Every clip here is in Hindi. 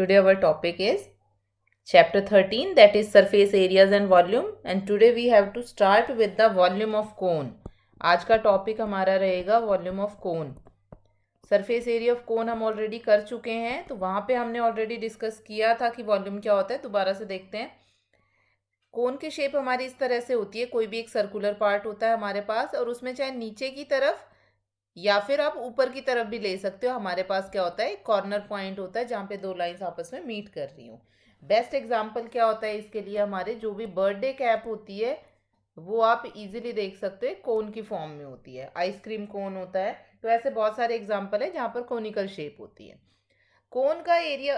Today our topic is chapter 13, that is surface areas and volume, and today we have to start with the volume of cone. आज का टॉपिक हमारा रहेगा volume of cone. Surface area of cone हम ऑलरेडी कर चुके हैं, तो वहाँ पे हमने ऑलरेडी डिस्कस किया था कि वॉल्यूम क्या होता है. दोबारा से देखते हैं. कोन की शेप हमारी इस तरह से होती है. कोई भी एक सर्कुलर पार्ट होता है हमारे पास, और उसमें चाहे नीचे की तरफ या फिर आप ऊपर की तरफ भी ले सकते हो. हमारे पास क्या होता है, कॉर्नर पॉइंट होता है जहाँ पे दो लाइंस आपस में मीट कर रही हूँ. बेस्ट एग्जांपल क्या होता है इसके लिए, हमारे जो भी बर्थडे कैप होती है वो आप इजीली देख सकते हो कोन की फॉर्म में होती है. आइसक्रीम कोन होता है. तो ऐसे बहुत सारे एग्जाम्पल है जहाँ पर कोनिकल शेप होती है. कोन का एरिया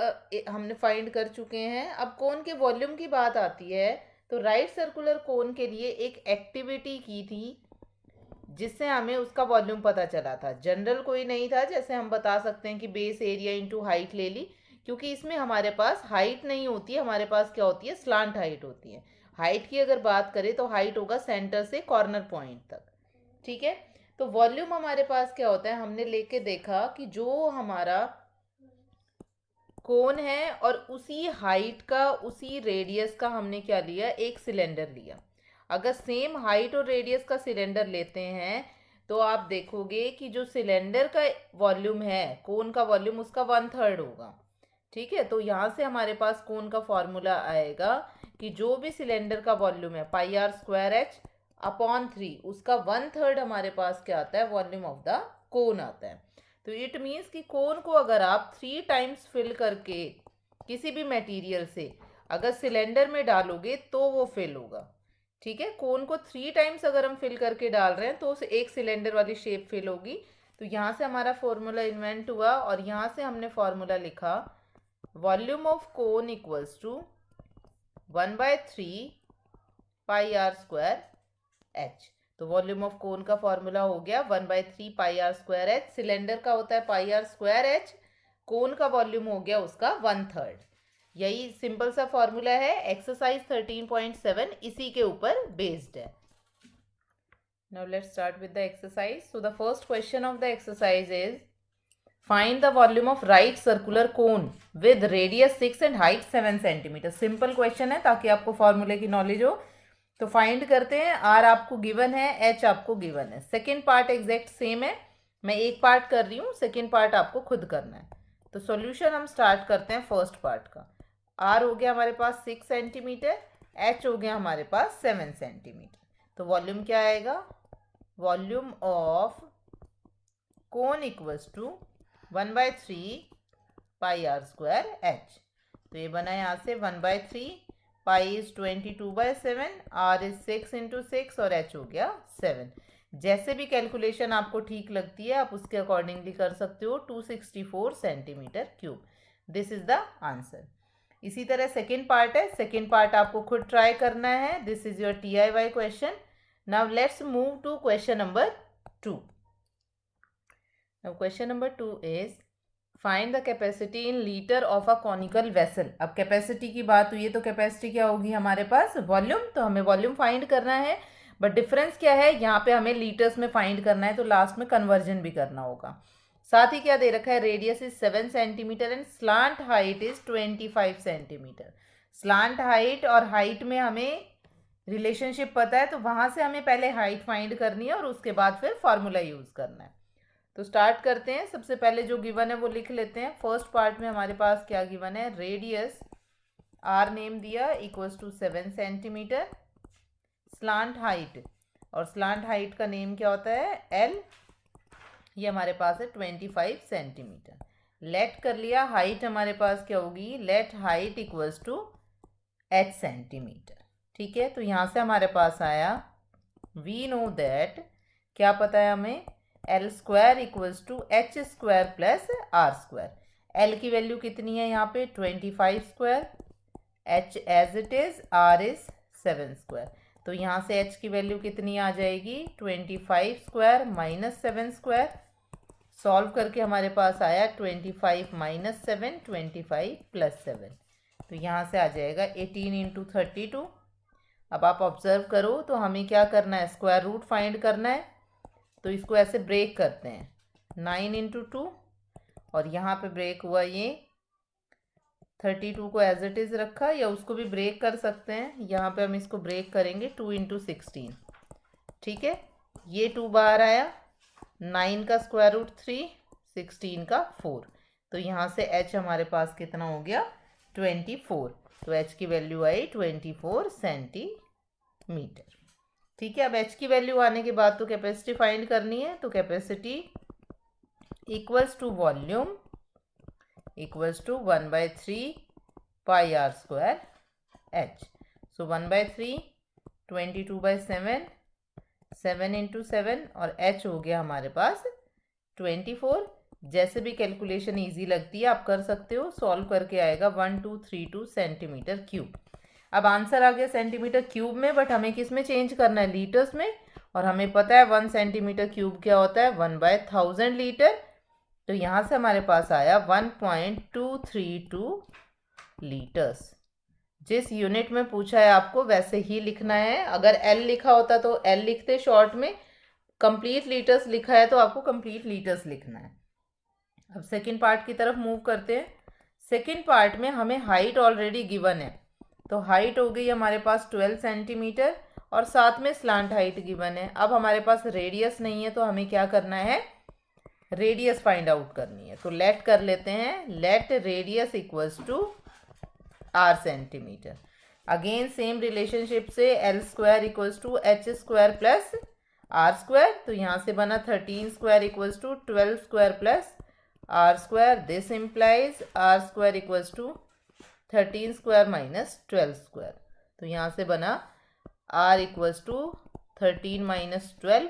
हमने फाइंड कर चुके हैं. अब कोन के वॉल्यूम की बात आती है, तो राइट सर्कुलर कोन के लिए एक एक्टिविटी की थी जिससे हमें उसका वॉल्यूम पता चला था. जनरल कोई नहीं था, जैसे हम बता सकते हैं कि बेस एरिया इंटू हाइट ले ली, क्योंकि इसमें हमारे पास हाइट नहीं होती है. हमारे पास क्या होती है, स्लांट हाइट होती है. हाइट की अगर बात करें तो हाइट होगा सेंटर से कॉर्नर पॉइंट तक. ठीक है. तो वॉल्यूम हमारे पास क्या होता है, हमने लेके देखा कि जो हमारा कोन है और उसी हाइट का उसी रेडियस का हमने क्या लिया, एक सिलेंडर लिया. अगर सेम हाइट और रेडियस का सिलेंडर लेते हैं तो आप देखोगे कि जो सिलेंडर का वॉल्यूम है, कोन का वॉल्यूम, उसका 1/3 होगा. ठीक है. तो यहाँ से हमारे पास कोन का फॉर्मूला आएगा कि जो भी सिलेंडर का वॉल्यूम है πr² h/3, उसका 1/3 हमारे पास क्या आता है, वॉल्यूम ऑफ द कोन आता है. तो इट मीन्स कि कोन को अगर आप 3 टाइम्स फिल करके किसी भी मटेरियल से अगर सिलेंडर में डालोगे तो वो फिल होगा. ठीक है. कोन को 3 टाइम्स अगर हम फिल करके डाल रहे हैं तो उस एक सिलेंडर वाली शेप फिल होगी. तो यहाँ से हमारा फॉर्मूला इन्वेंट हुआ और यहाँ से हमने फॉर्मूला लिखा, volume of cone equals to 1/3 πr² h. तो वॉल्यूम ऑफ कोन का फॉर्मूला हो गया 1/3 πr² h. सिलेंडर का होता है πr² h. कोन का वॉल्यूम हो गया उसका 1/3. यही सिंपल सा फॉर्मूला है. एक्सरसाइज 13.7 इसी के ऊपर बेस्ड है. Now let's start with the exercise. So the first question of the exercise is find the volume of right circular cone with radius 6 and height 7 centimetre. Simple question है ताकि आपको फॉर्मूले की नॉलेज हो. तो फाइंड करते हैं. आर आपको गिवन है, एच आपको गिवन है. सेकेंड पार्ट एग्जैक्ट सेम है. मैं एक पार्ट कर रही हूँ, सेकेंड पार्ट आपको खुद करना है. तो सॉल्यूशन हम स्टार्ट करते हैं फर्स्ट पार्ट का. आर हो गया हमारे पास 6 सेंटीमीटर, एच हो गया हमारे पास 7 सेंटीमीटर. तो वॉल्यूम क्या आएगा, volume of cone equals to 1/3 πr² h. तो ये बना यहाँ से 1/3, पाई इज 22/7, आर इज 6 × 6 और एच हो गया 7. जैसे भी कैलकुलेशन आपको ठीक लगती है आप उसके अकॉर्डिंगली कर सकते हो. 264 centimetre cube. This is the answer. इसी तरह सेकेंड पार्ट है. सेकेंड पार्ट आपको खुद ट्राई करना है. This is your TIY question. Now let's move to question number 2. Now question number 2 is find the capacity in litre of a conical vessel. अब कैपेसिटी की बात हुई है तो कैपेसिटी क्या होगी हमारे पास, वॉल्यूम. तो हमें वॉल्यूम फाइंड करना है, बट डिफरेंस क्या है, यहाँ पे हमें लीटर्स में फाइंड करना है, तो लास्ट में कन्वर्जन भी करना होगा. साथ ही क्या दे रखा है, radius is 7 centimetre and slant height is 25 centimetre. Slant height और हाइट में हमें रिलेशनशिप पता है, तो वहाँ से हमें पहले हाइट फाइंड करनी है और उसके बाद फिर फॉर्मूला यूज करना है. तो स्टार्ट करते हैं. सबसे पहले जो गिवन है वो लिख लेते हैं. फर्स्ट पार्ट में हमारे पास क्या गिवन है, रेडियस आर नेम दिया equals to 7 centimetre. Slant height, और स्लांट हाइट का नेम क्या होता है, एल. ये हमारे पास है 25 सेंटीमीटर. लेट कर लिया. हाइट हमारे पास क्या होगी, let height equals to h centimetre. ठीक है. तो यहाँ से हमारे पास आया, वी नो दैट, क्या पता है हमें, L² equals to h² plus r². L की वैल्यू कितनी है यहाँ पे, 25², h as it is, r is 7². तो यहाँ से h की वैल्यू कितनी आ जाएगी, 25² माइनस 7². सॉल्व करके हमारे पास आया 25 माइनस 7, 25 प्लस 7. तो यहाँ से आ जाएगा 18 × 32. अब आप ऑब्जर्व करो तो हमें क्या करना है, स्क्वायर रूट फाइंड करना है. तो इसको ऐसे ब्रेक करते हैं, 9 × 2, और यहाँ पे ब्रेक हुआ ये 32 को एज इट इज़ रखा, या उसको भी ब्रेक कर सकते हैं। यहाँ पे हम इसको ब्रेक करेंगे 2 इंटू 16, ठीक है। ये 2 बाहर आया, 9 का स्क्वायर रूट 3, 16 का 4, तो यहाँ से h हमारे पास कितना हो गया 24। तो h की वैल्यू आई 24 सेंटीमीटर, ठीक है। अब h की वैल्यू आने के बाद तो कैपेसिटी फाइंड करनी है, तो capacity equals to volume equals to 1/3 pi r square h। So 1/3 22/7, 7 into 7, और h हो गया हमारे पास 24। जैसे भी कैलकुलेशन इजी लगती है आप कर सकते हो, सॉल्व करके आएगा 1232 सेंटीमीटर क्यूब। अब आंसर आ गया सेंटीमीटर क्यूब में, बट हमें किस में चेंज करना है, लीटर्स में। और हमें पता है 1 सेंटीमीटर क्यूब क्या होता है, 1/1000 लीटर। तो यहाँ से हमारे पास आया 1.232 लीटर्स। जिस यूनिट में पूछा है आपको वैसे ही लिखना है। अगर एल लिखा होता तो एल लिखते शॉर्ट में, कंप्लीट लीटर्स लिखा है तो आपको कंप्लीट लीटर्स लिखना है। अब सेकंड पार्ट की तरफ मूव करते हैं। सेकंड पार्ट में हमें हाइट ऑलरेडी गिवन है, तो हाइट हो गई हमारे पास 12 सेंटीमीटर, और साथ में स्लांट हाइट गिवन है। अब हमारे पास रेडियस नहीं है, तो हमें क्या करना है, रेडियस फाइंड आउट करनी है। तो लेट कर लेते हैं, let radius equals to r centimetre. Again same relationship से L square equals to H square plus are square. तो यहाँ से बना 13 square equals to 12 square plus are square. This implies r square equals to 13 square minus 12 square. तो यहाँ से बना आर इक्वल्स टू 13 माइनस 12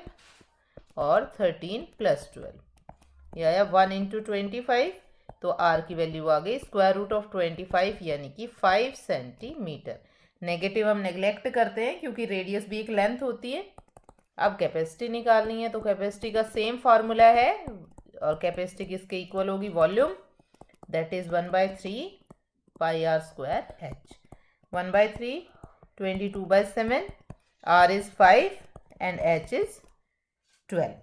और 13 प्लस 12। यह आया 1 इंटू 25, तो आर की वैल्यू आ गई स्क्वायर रूट ऑफ 25 यानी कि 5 सेंटीमीटर। नेगेटिव हम नेग्लेक्ट करते हैं क्योंकि रेडियस भी एक लेंथ होती है। अब कैपेसिटी निकालनी है, तो कैपेसिटी का सेम फार्मूला है, और कैपेसिटी किसके इक्वल होगी, volume, that is 1/3 pi r square h. 1/3 22/7, r is 5 and h is 12।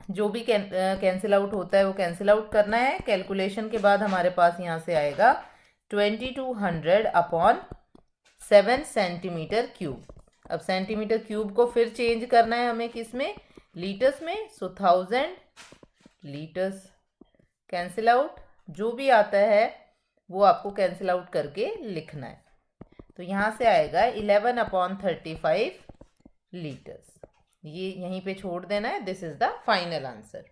जो भी कैंसिल आउट होता है वो कैंसिल आउट करना है। कैलकुलेशन के बाद हमारे पास यहाँ से आएगा 2200 अपॉन 7 सेंटीमीटर क्यूब। अब सेंटीमीटर क्यूब को फिर चेंज करना है हमें किस में, लीटर्स में। सो 1000 लीटर्स कैंसिल आउट, जो भी आता है वो आपको कैंसिल आउट करके लिखना है। तो यहाँ से आएगा 11/35 लीटर्स। ये यहीं पे छोड़ देना है। This is the final answer.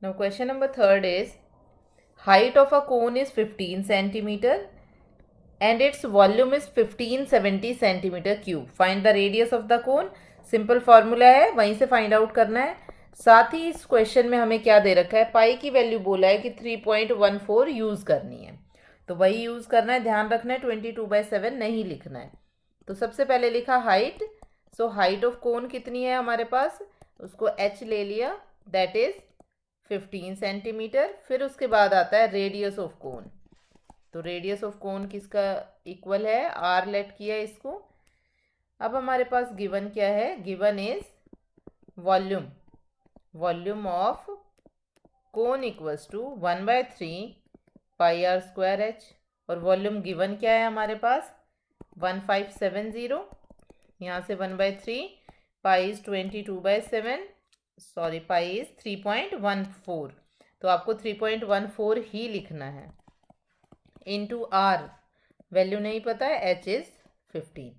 Now question number 3 is height of a cone is 15 centimetre and its volume is 1570 centimetre cube. Find the radius of the cone. Simple formula है, वहीं से फाइंड आउट करना है। साथ ही इस क्वेश्चन में हमें क्या दे रखा है, पाई की वैल्यू बोला है कि 3.14 यूज करनी है, तो वही यूज करना है। ध्यान रखना है 22/7 नहीं लिखना है। तो सबसे पहले लिखा height. So height of cone कितनी है हमारे पास, उसको h ले लिया, दैट इज 15 सेंटीमीटर। फिर उसके बाद आता है रेडियस ऑफ कोन। तो रेडियस ऑफ कोन किसका इक्वल है, आर लेट किया इसको। अब हमारे पास गिवन क्या है, given is volume, volume of cone equals to 1/3 pi r square h. और वॉल्यूम गिवन क्या है हमारे पास 1570। यहाँ से 1/3 pi is 22/7, sorry pi is 3.14, तो आपको 3.14 ही लिखना है। इंटू आर, वैल्यू नहीं पता है, एच इज 15।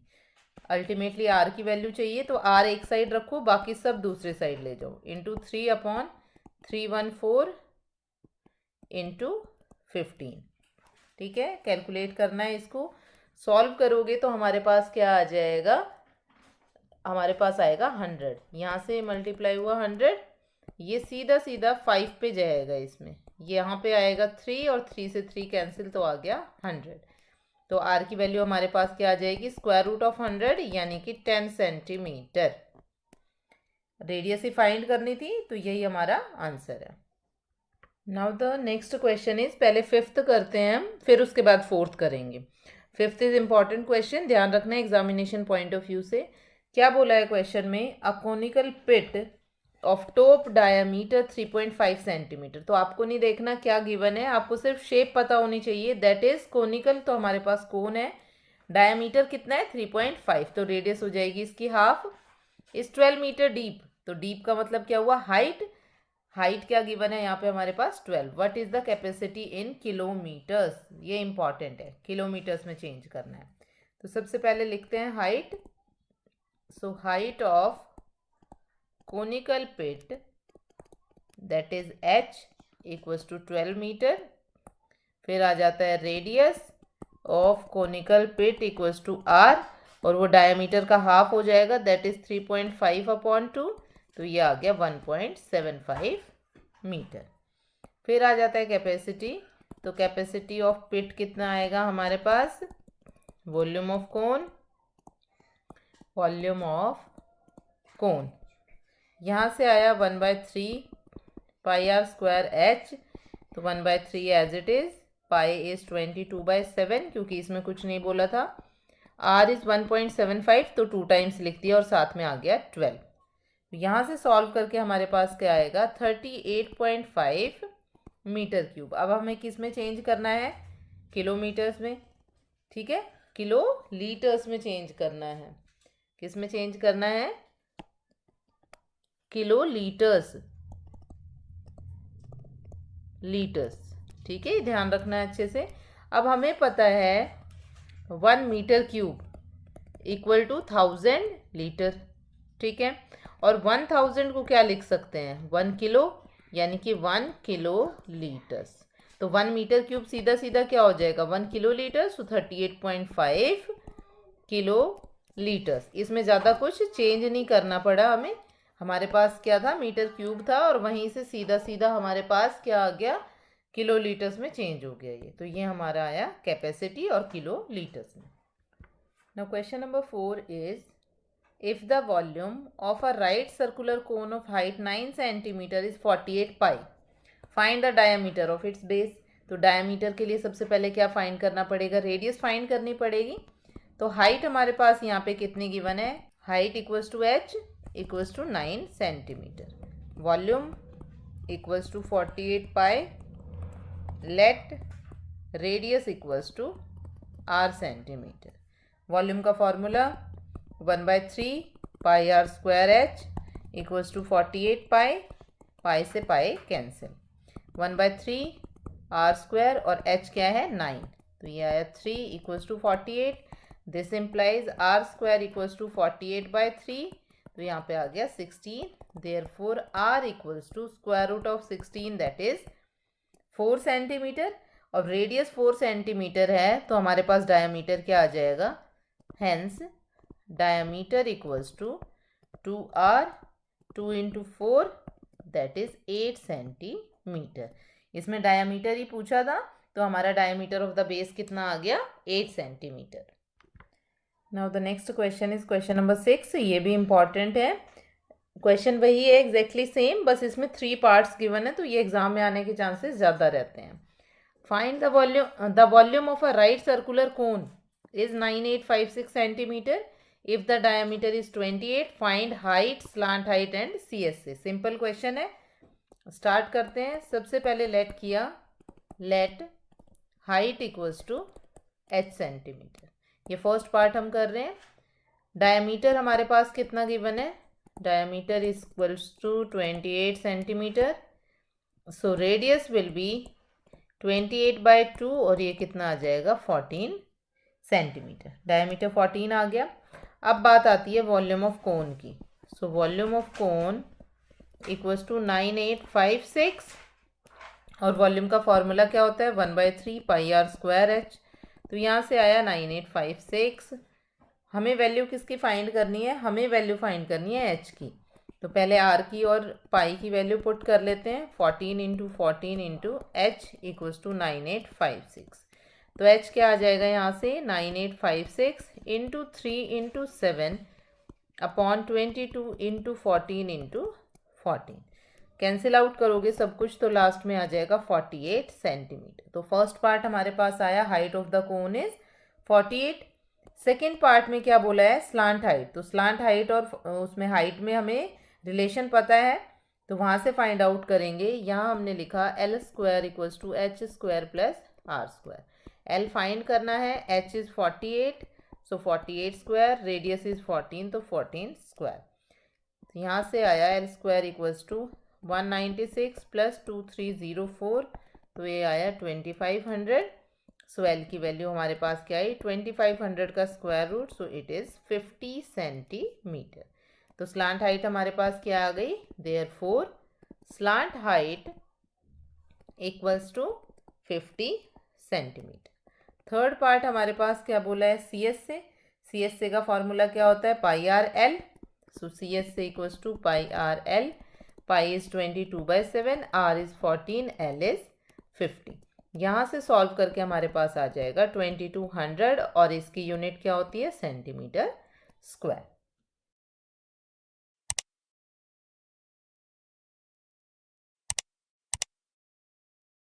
अल्टीमेटली आर की वैल्यू चाहिए, तो आर एक साइड रखो, बाकी सब दूसरे साइड ले जाओ। इंटू 3/314 इंटू 15, ठीक है। कैलकुलेट करना है इसको। सॉल्व करोगे तो हमारे पास क्या आ जाएगा, हमारे पास आएगा 100। यहाँ से मल्टीप्लाई हुआ 100, ये सीधा सीधा 5 पे जाएगा इसमें, यहाँ पे आएगा 3 और 3 से 3 कैंसिल, तो आ गया 100। तो आर की वैल्यू हमारे पास क्या आ जाएगी, स्क्वायर रूट ऑफ 100 यानी कि 10 सेंटीमीटर। रेडियस ही फाइंड करनी थी, तो यही हमारा आंसर है। Now the next question is, पहले फिफ्थ करते हैं हम, फिर उसके बाद फोर्थ करेंगे। फिफ्थ इज इंपॉर्टेंट क्वेश्चन, ध्यान रखना है एग्जामिनेशन पॉइंट ऑफ व्यू से। क्या बोला है क्वेश्चन में, a conical pit of top diameter 3.5 centimetre. तो आपको नहीं देखना क्या गिवन है, आपको सिर्फ शेप पता होनी चाहिए। दैट इज कोनिकल, तो हमारे पास कोन है, डायमीटर कितना है 3.5, तो रेडियस हो जाएगी इसकी हाफ। इज 12 मीटर डीप, तो डीप का मतलब क्या हुआ, हाइट। हाइट क्या गिवन है यहाँ पे हमारे पास 12। What is the capacity in kilometres, ये इंपॉर्टेंट है, किलोमीटर्स में चेंज करना है। तो सबसे पहले लिखते हैं height. So height of conical pit, that is h equals to 12 metre. फिर आ जाता है radius of conical pit equals to r, और वो डायमीटर का हाफ हो जाएगा, दैट इज 3.5/2, तो ये आ गया 1.75 मीटर। फिर आ जाता है कैपेसिटी। तो कैपेसिटी ऑफ पिट कितना आएगा हमारे पास, volume of cone, volume of cone यहाँ से आया 1/3 πr² h, तो 1/3 as it is, pi is 22/7 क्योंकि इसमें कुछ नहीं बोला था, r इज 1.75 तो 2 टाइम्स लिख दिया और साथ में आ गया 12। यहाँ से सॉल्व करके हमारे पास क्या आएगा 38.5 मीटर क्यूब। अब हमें किस में चेंज करना है, किलोमीटर्स में, ठीक है, किलो लीटर्स में चेंज करना है। किस में चेंज करना है, किलो लीटर्स, लीटर्स, ठीक है, ध्यान रखना है अच्छे से। अब हमें पता है 1 metre cube equal to 1000 litre, ठीक है, और 1000 को क्या लिख सकते हैं 1 किलो, यानी कि 1 किलो लीटर्स। तो 1 मीटर क्यूब सीधा सीधा क्या हो जाएगा 1 किलो लीटर्स, तो 38.5 किलो लीटर्स। इसमें ज़्यादा कुछ चेंज नहीं करना पड़ा हमें, हमारे पास क्या था मीटर क्यूब था और वहीं से सीधा सीधा हमारे पास क्या आ गया किलो लीटर्स में चेंज हो गया ये। तो ये हमारा आया कैपेसिटी और किलो लीटर्स में। Now question number 4 is if the volume of a right circular cone of height 9 centimetre is 48 pi, find the diameter of its base. तो डायमीटर के लिए सबसे पहले क्या फाइंड करना पड़ेगा, रेडियस फाइंड करनी पड़ेगी। तो हाइट हमारे पास यहाँ पे कितनी गिवन है, height equals to h equals to 9 centimetre, volume equals to 48 pi, let radius equals to r centimetre. Volume का formula 1/3 πr² h equals to 48 pi, pi से पाई कैंसिल, 1/3 r² और h क्या है 9, तो ये आया 3 equals to 48। This implies r² equals to 48/3, तो यहाँ पे आ गया 16। Therefore r equals to square root of 16 that is 4 centimetre. और रेडियस 4 सेंटीमीटर है तो हमारे पास डायमीटर क्या आ जाएगा, hence diameter equals to 2r, 2 into 4 that is 8 centimetre. इसमें डायमीटर ही पूछा था तो हमारा डायमीटर ऑफ द बेस कितना आ गया 8 centimetre. Now the next question is question number 6। ये भी इंपॉर्टेंट है, क्वेश्चन वही है एग्जैक्टली सेम, बस इसमें 3 पार्ट्स गिवन है तो ये एग्जाम में आने के चांसेस ज़्यादा रहते हैं। Find the volume of a right circular cone is 9856 centimetre if the diameter is 28, find height, slant height and CSA। Simple question है, स्टार्ट करते हैं। सबसे पहले लेट किया, let height equals to h centimetre, ये फर्स्ट पार्ट हम कर रहे हैं। डायमीटर हमारे पास कितना गिवन है, diameter is equals to 28 centimetre, so radius will be 28/2 और ये कितना आ जाएगा 14 सेंटीमीटर। डायमीटर 14 आ गया। अब बात आती है वॉल्यूम ऑफ कोन की। So volume of cone equals to 9856 और वॉल्यूम का फॉर्मूला क्या होता है 1/3 πr² h। तो यहाँ से आया 9856। हमें वैल्यू किसकी फाइंड करनी है, हमें वैल्यू फाइंड करनी है h की। तो पहले r की और पाई की वैल्यू पुट कर लेते हैं, 14 into 14 into h equals to 9856। तो h क्या आ जाएगा यहाँ से 9856 into 3 into 7 upon 22 into 14 into 14। Cancel out करोगे सब कुछ तो लास्ट में आ जाएगा 48 सेंटीमीटर। तो फर्स्ट पार्ट हमारे पास आया height of the cone is 48। Second part में क्या बोला है स्लांट हाइट। तो स्लांट हाइट और उसमें हाइट में हमें रिलेशन पता है, तो वहाँ से फाइंड आउट करेंगे। यहाँ हमने लिखा L square equals to H square plus are square. L find करना है, H is 48, so 48 square, radius is 14, तो 14 स्क्वायर। तो यहाँ से आया L square equals to 196 plus 2304, तो ये आया 2500। सो एल की वैल्यू हमारे पास क्या आई, 2500 का square root, so it is 50 centimetre. तो स्लांट हाइट हमारे पास क्या आ गई, therefore slant height equals to 50 centimetre. Third part हमारे पास क्या बोला है, सी एस से। सी एस से का फॉर्मूला क्या होता है, pi r l. So C S से equals to pi r l. Pi is 22/7, r is 14, l is 50। यहाँ से सॉल्व करके हमारे पास आ जाएगा 2200 और इसकी यूनिट क्या होती है, सेंटीमीटर स्क्वायर।